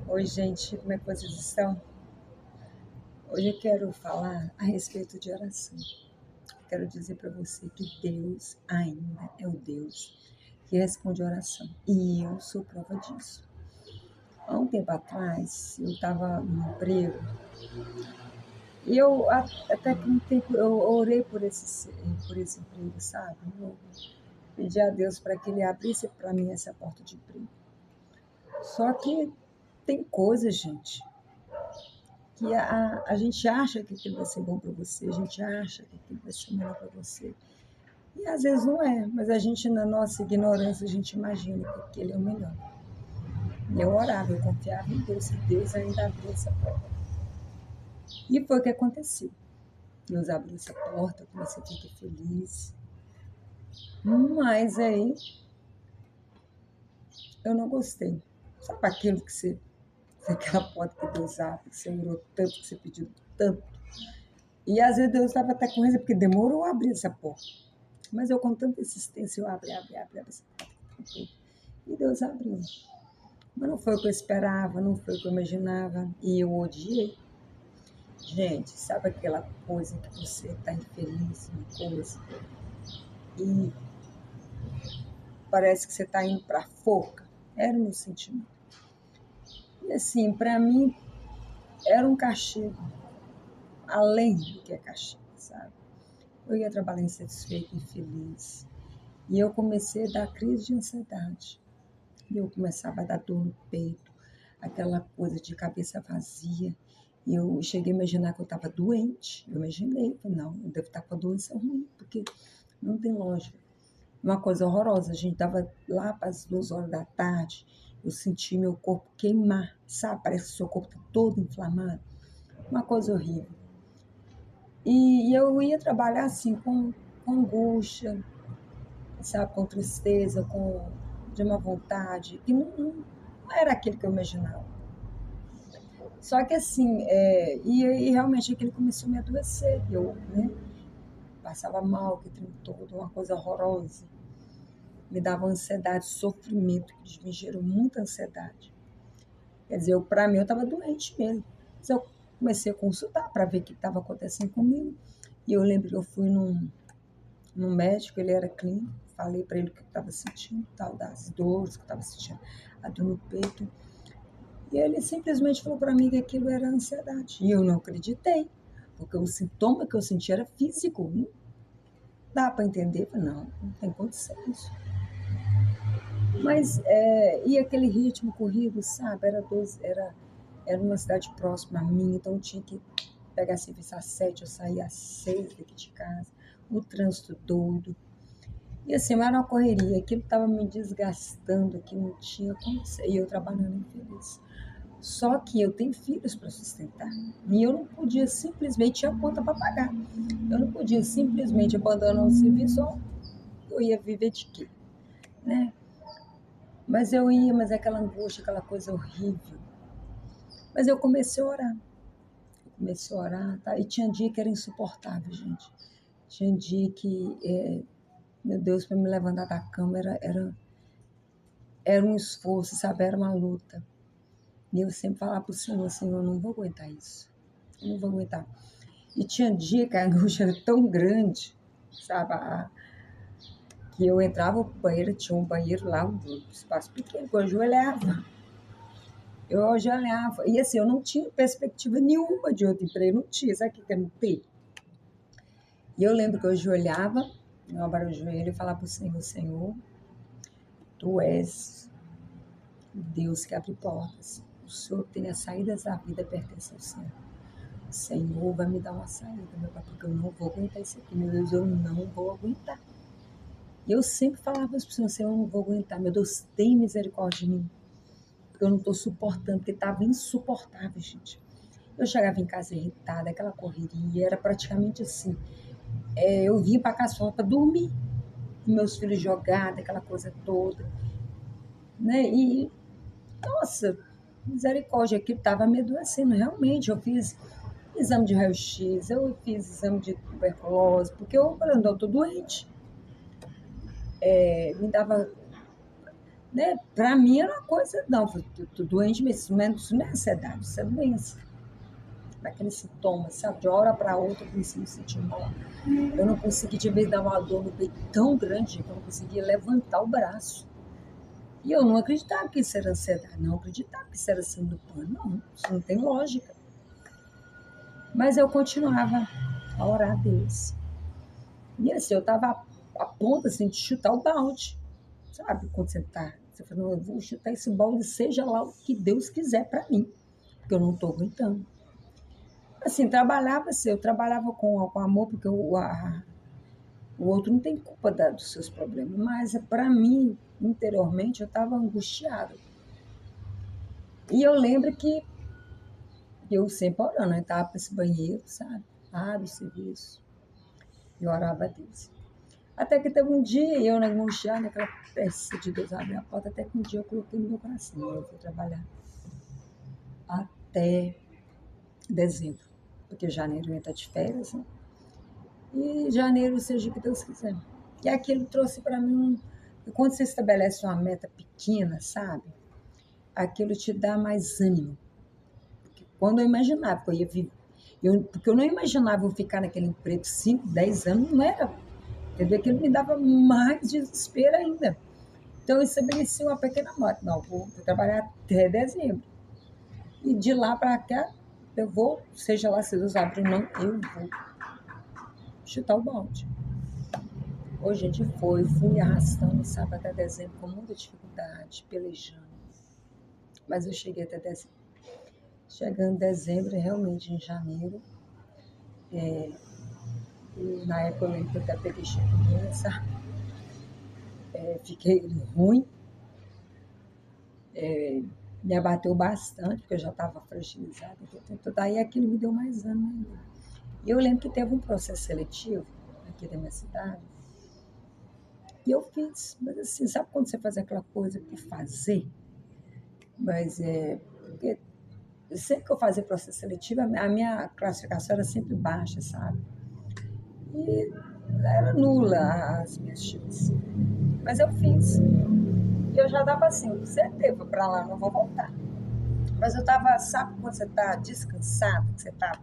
Oi, gente, como é que vocês estão? Hoje eu quero falar a respeito de oração. Quero dizer para você que Deus ainda é o Deus que responde oração. E eu sou prova disso. Há um tempo atrás, eu estava no emprego e até que um tempo, eu orei por esse emprego, sabe? Eu pedi a Deus para que Ele abrisse para mim essa porta de emprego. Só que tem coisas, gente, que a gente acha que aquilo vai ser bom para você, a gente acha que aquilo vai ser melhor para você. E às vezes não é, mas a gente, na nossa ignorância, a gente imagina que aquele é o melhor. E eu orava, eu confiava em Deus, que Deus ainda abriu essa porta. E foi o que aconteceu. Deus abriu essa porta, eu comecei a ficar feliz. Mas aí eu não gostei. Sabe aquilo que você, aquela porta que Deus abre, que você orou tanto, que você pediu tanto. E às vezes Deus estava até com raiva, porque demorou a abrir essa porta. Mas eu, com tanta insistência, eu abri essa porta. E Deus abriu. Mas não foi o que eu esperava, não foi o que eu imaginava. E eu odiei. Gente, sabe aquela coisa que você está infeliz, uma coisa, e parece que você está indo para a forca? Era o meu sentimento. E assim, para mim, era um castigo, além do que é castigo, sabe? Eu ia trabalhar insatisfeita, infeliz. E eu comecei a dar crise de ansiedade. E eu começava a dar dor no peito, aquela coisa de cabeça vazia. E eu cheguei a imaginar que eu estava doente. Eu imaginei, não, eu devo estar com a doença ruim, porque não tem lógica. Uma coisa horrorosa, a gente estava lá para as 2 horas da tarde, eu senti meu corpo queimar, sabe? Parece que o seu corpo está todo inflamado. Uma coisa horrível. E eu ia trabalhar assim, com angústia, sabe? Com tristeza, de uma vontade, que não era aquilo que eu imaginava. Só que assim, e realmente aquilo começou a me adoecer. Eu, passava mal, que trem todo, uma coisa horrorosa. Me dava ansiedade, sofrimento, que me gerou muita ansiedade. Quer dizer, para mim, eu estava doente mesmo. Mas eu comecei a consultar para ver o que estava acontecendo comigo. E eu lembro que eu fui num médico, ele era clínico, falei para ele o que eu estava sentindo, tal, das dores que eu estava sentindo, a dor no peito. E ele simplesmente falou para mim que aquilo era ansiedade. E eu não acreditei, porque o sintoma que eu senti era físico. Não dá para entender. Não tem condição isso. Mas, e aquele ritmo corrido, sabe? Era uma cidade próxima a mim, então eu tinha que pegar serviço às 7, eu saía às 6 daqui de casa. O trânsito doido. E assim, era uma correria, aquilo estava me desgastando, que não tinha como ser. E eu trabalhando infeliz. Só que eu tenho filhos para sustentar. E eu não podia simplesmente, tinha conta para pagar. Eu não podia simplesmente abandonar o serviço, eu ia viver de quê? Né? Mas eu ia, mas aquela angústia, aquela coisa horrível. Mas eu comecei a orar. Tá? E tinha dia que era insuportável, gente. Tinha dia que, meu Deus, para me levantar da cama era um esforço, sabe? Era uma luta. E eu sempre falava para o Senhor, Senhor, eu não vou aguentar isso. Eu não vou aguentar. E tinha dia que a angústia era tão grande, sabe? Que eu entrava no banheiro, tinha um banheiro lá, um espaço pequeno, que eu ajoelhava. E assim, eu não tinha perspectiva nenhuma de outro emprego, não tinha, sabe o que eu não tenho? E eu lembro que eu ajoelhava, eu abria o joelho e falava para o Senhor, Senhor, Tu és Deus que abre portas. O Senhor tem as saídas da vida, pertence ao Senhor. O Senhor vai me dar uma saída, meu pai, porque eu não vou aguentar isso aqui, meu Deus, eu não vou aguentar. E eu sempre falava para as pessoas, Senhor, eu não vou aguentar, meu Deus, tem misericórdia de mim, porque eu não estou suportando, porque estava insuportável, gente. Eu chegava em casa irritada, aquela correria, era praticamente assim. Eu vinha para casa só para dormir, meus filhos jogados, aquela coisa toda, né? E, nossa, misericórdia, aquilo estava me adoecendo, realmente. Eu fiz exame de raio-x, eu fiz exame de tuberculose, porque eu estou doente. Me dava né? Para mim era uma coisa, não, eu tô doente, mas isso não é ansiedade, isso é doença. Daquele sintoma, sabe? De uma hora para outra eu comecei a me sentir mal. Eu não consegui, de vez dar uma dor no peito tão grande que eu não conseguia levantar o braço. E eu não acreditava que isso era ansiedade, não acreditava que isso era síndrome do pânico. Não, isso não tem lógica. Mas eu continuava a orar a Deus. E assim, eu estava a ponto assim, de chutar o balde. Sabe, quando você fala, não, eu vou chutar esse balde, seja lá o que Deus quiser para mim, porque eu não estou aguentando. Assim, trabalhava assim, eu trabalhava com amor, porque o outro não tem culpa dos seus problemas, mas para mim, interiormente, eu estava angustiada. E eu lembro que eu sempre orando, eu estava para esse banheiro, sabe? Abre o serviço. E orava a Deus. Até que teve um dia, eu angustiada, naquela peça de Deus abrir a porta, até que um dia eu coloquei no meu coração, eu fui trabalhar até dezembro, porque janeiro entra de férias, né? E janeiro seja o que Deus quiser. E aquilo trouxe para mim, quando você estabelece uma meta pequena, sabe? Aquilo te dá mais ânimo. Porque quando eu imaginava que eu ia viver, porque eu não imaginava eu ficar naquele emprego 5, 10 anos, não era. Entendeu? Aquilo me dava mais desespero ainda. Então eu estabeleci uma pequena meta. Não, vou trabalhar até dezembro. E de lá para cá, eu vou, seja lá se Deus abre ou não, eu vou chutar o balde. Hoje a gente fui arrastando, sabe, até dezembro com muita dificuldade, pelejando. Mas eu cheguei até dezembro. Chegando em dezembro, realmente em janeiro, e na época eu lembro que eu até peguei chikungunya, sabe? Fiquei ruim, me abateu bastante, porque eu já estava fragilizada. Então, daí aquilo me deu mais ânimo ainda. E eu lembro que teve um processo seletivo aqui da minha cidade, e eu fiz. Mas assim, sabe quando você faz aquela coisa por fazer? Mas porque sempre que eu fazia processo seletivo, a minha classificação era sempre baixa, sabe? E era nula as minhas chances. Mas eu fiz. E eu já dava assim, certeza, vou pra lá, não vou voltar. Mas eu tava, sabe quando você tá descansado, que você tá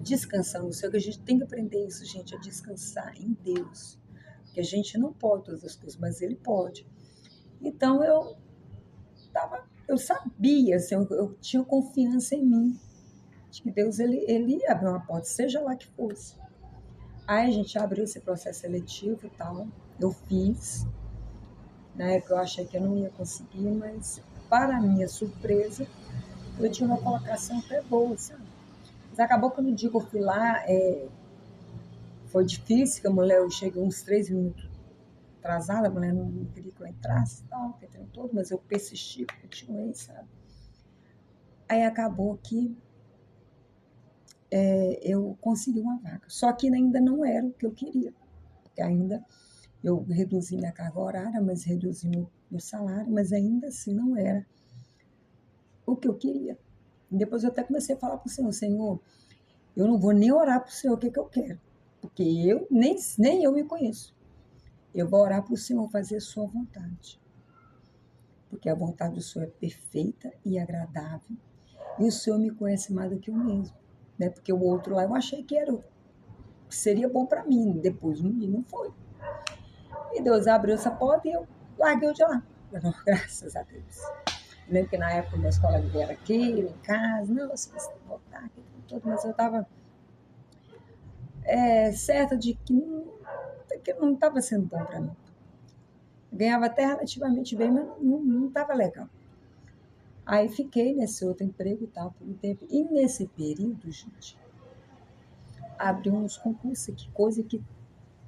descansando no seu, que a gente tem que aprender isso, gente, a descansar em Deus. Porque a gente não pode todas as coisas, mas Ele pode. Então eu sabia, assim, eu tinha confiança em mim, de que Deus ele ia abrir uma porta, seja lá que fosse. Aí a gente abriu esse processo seletivo e tal, eu fiz. Na época eu achei que eu não ia conseguir, mas para minha surpresa, eu tinha uma colocação até boa, sabe? Mas acabou que no dia que eu fui lá, foi difícil, que a mulher, eu cheguei uns 3 minutos atrasada, a mulher não queria que eu entrasse e tal, que tem todo, mas eu persisti, continuei, sabe? Aí acabou que eu consegui uma vaga. Só que ainda não era o que eu queria, porque ainda eu reduzi minha carga horária, mas reduzi meu salário, mas ainda assim não era o que eu queria. E depois eu até comecei a falar para o Senhor, Senhor, eu não vou nem orar para o Senhor o que eu quero, porque eu nem eu me conheço. Eu vou orar para o Senhor fazer a sua vontade, porque a vontade do Senhor é perfeita e agradável, e o Senhor me conhece mais do que eu mesmo, né? Porque o outro lá eu achei que seria bom para mim, depois não foi. E Deus abriu essa porta e eu larguei o de lá. Graças a Deus. Eu lembro que na época meus colegas vieram aqui, em casa, não, se você voltar aqui, tudo, mas eu estava certa de que não estava sendo bom para mim. Eu ganhava até relativamente bem, mas não estava legal. Aí fiquei nesse outro emprego e tal por um tempo. E nesse período, gente, abriu uns concursos, que coisa que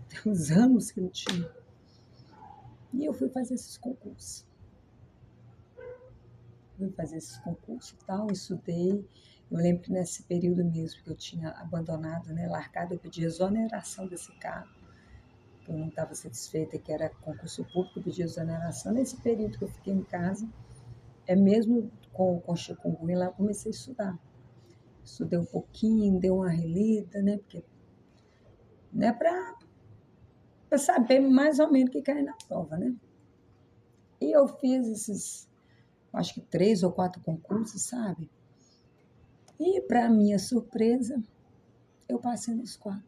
tem uns anos que não tinha. E eu fui fazer esses concursos. Fui fazer esses concursos e tal, estudei. Eu lembro que nesse período mesmo que eu tinha abandonado, né, largado, eu pedi exoneração desse cargo. Eu não estava satisfeita, que era concurso público, eu pedi exoneração. Nesse período que eu fiquei em casa, mesmo com chikungunya, lá eu comecei a estudar. Estudei um pouquinho, dei uma relida, né, porque, né, para saber mais ou menos o que cai na prova, né. E eu fiz esses, acho que 3 ou 4 concursos, sabe? E, para minha surpresa, eu passei nos 4.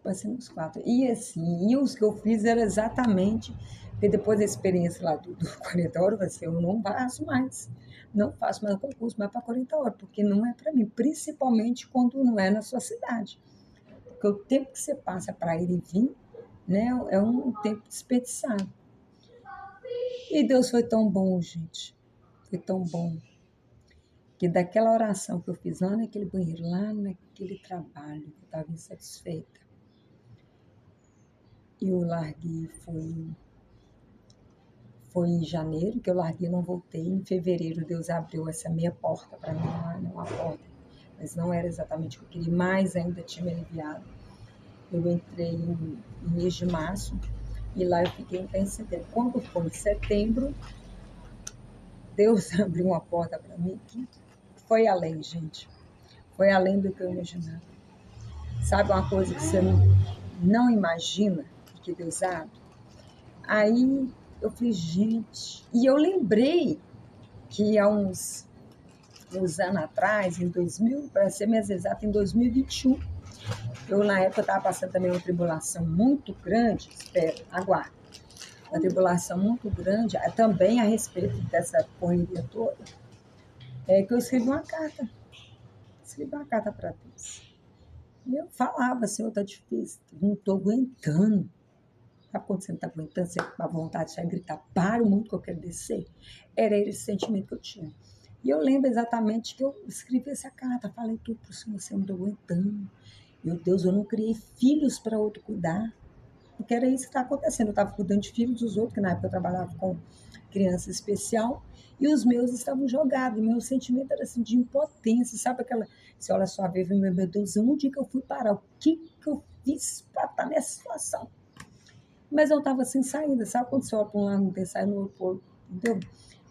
Passei nos 4. E assim, e os que eu fiz era exatamente, porque depois da experiência lá do 40 horas, eu falei assim, eu não faço mais. Não faço mais concurso, mais para 40 horas, porque não é para mim, principalmente quando não é na sua cidade. Porque o tempo que você passa para ir e vir, né, é um tempo desperdiçado. E Deus foi tão bom, gente. Foi tão bom. Que daquela oração que eu fiz lá naquele banheiro, lá naquele trabalho, que eu estava insatisfeita, eu larguei, foi em janeiro que eu larguei, não voltei. Em fevereiro, Deus abriu essa meia porta para mim, uma porta, mas não era exatamente o que eu queria, mas ainda tinha me aliviado. Eu entrei em mês de março e lá eu fiquei até em setembro. Quando foi em setembro, Deus abriu uma porta para mim que foi além, gente. Foi além do que eu imaginava. Sabe uma coisa que você não imagina que Deus abre? Aí eu falei, gente... E eu lembrei que há uns anos atrás, em 2000, para ser mais exato, em 2021, eu na época estava passando também uma tribulação muito grande, aguarde, uma tribulação muito grande, também a respeito dessa correria toda, que eu escrevi uma carta para Deus. E eu falava, Senhor, tá difícil, não estou aguentando. Sabe quando você não está aguentando, você com a vontade de gritar, para o mundo que eu quero descer? Era esse sentimento que eu tinha. E eu lembro exatamente que eu escrevi essa carta, falei tudo para o Senhor, Senhor, não estou aguentando. Meu Deus, eu não criei filhos para outro cuidar. Porque era isso que estava acontecendo. Eu estava cuidando de filhos dos outros, que na época eu trabalhava com criança especial, e os meus estavam jogados. E meu sentimento era assim, de impotência, sabe aquela... Você olha só, meu Deus, onde que eu fui parar? O que eu fiz para estar nessa situação? Mas eu estava sem saída, sabe quando você olha para um lado, não tem saída, no outro, entendeu?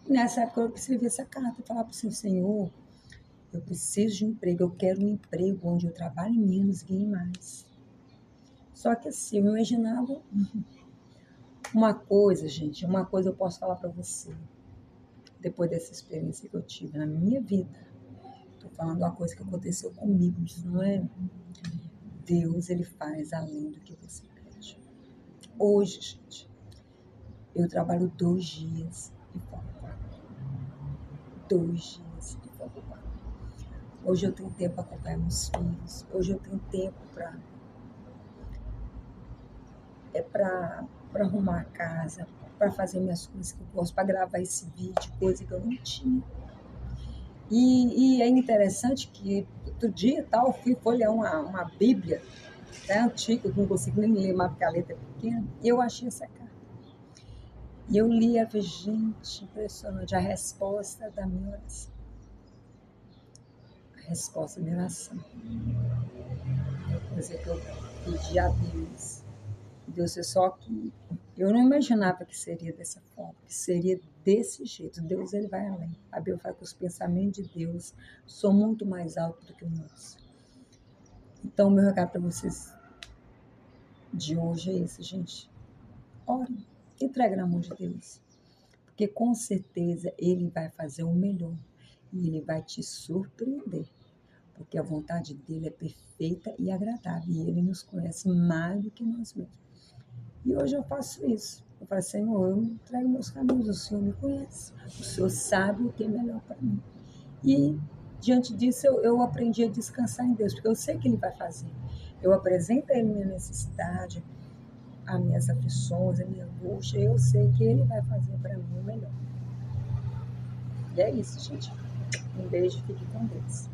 E nessa época eu escrevi essa carta e falava assim, Senhor, eu preciso de um emprego, eu quero um emprego onde eu trabalhe menos e ganhe mais. Só que assim, eu imaginava uma coisa, gente, uma coisa eu posso falar para você, depois dessa experiência que eu tive na minha vida. Estou falando uma coisa que aconteceu comigo, isso não é... Deus, ele faz além do que você pede. Hoje, gente, eu trabalho 2 dias e folgo 4. 2 dias e folgo 4. Hoje eu tenho tempo para acompanhar meus filhos. Hoje eu tenho tempo para arrumar a casa, para fazer minhas coisas que eu gosto, para gravar esse vídeo, coisa que eu não tinha. E é interessante que outro dia tal, eu fui folhear uma Bíblia, né, antiga, eu não consigo nem ler mais porque a letra é pequena, e eu achei essa carta. E eu li, a gente, impressionante, a resposta da minha oração. A resposta da minha oração. Coisa que eu pedi a Deus. Deus é só que eu não imaginava que seria dessa forma, que seria desse jeito. Deus, ele vai além. A Bíblia fala que os pensamentos de Deus são muito mais altos do que o nosso. Então, o meu recado para vocês de hoje é esse, gente. Ore, entregue na mão de Deus. Porque com certeza ele vai fazer o melhor. E ele vai te surpreender. Porque a vontade dele é perfeita e agradável. E ele nos conhece mais do que nós mesmos. E hoje eu faço isso. Eu falo, Senhor, eu entrego meus caminhos, o Senhor me conhece. O Senhor sabe o que é melhor para mim. E, diante disso, eu aprendi a descansar em Deus, porque eu sei que Ele vai fazer. Eu apresento a Ele minha necessidade, as minhas aflições, a minha angústia, eu sei que Ele vai fazer para mim o melhor. E é isso, gente. Um beijo e fique com Deus.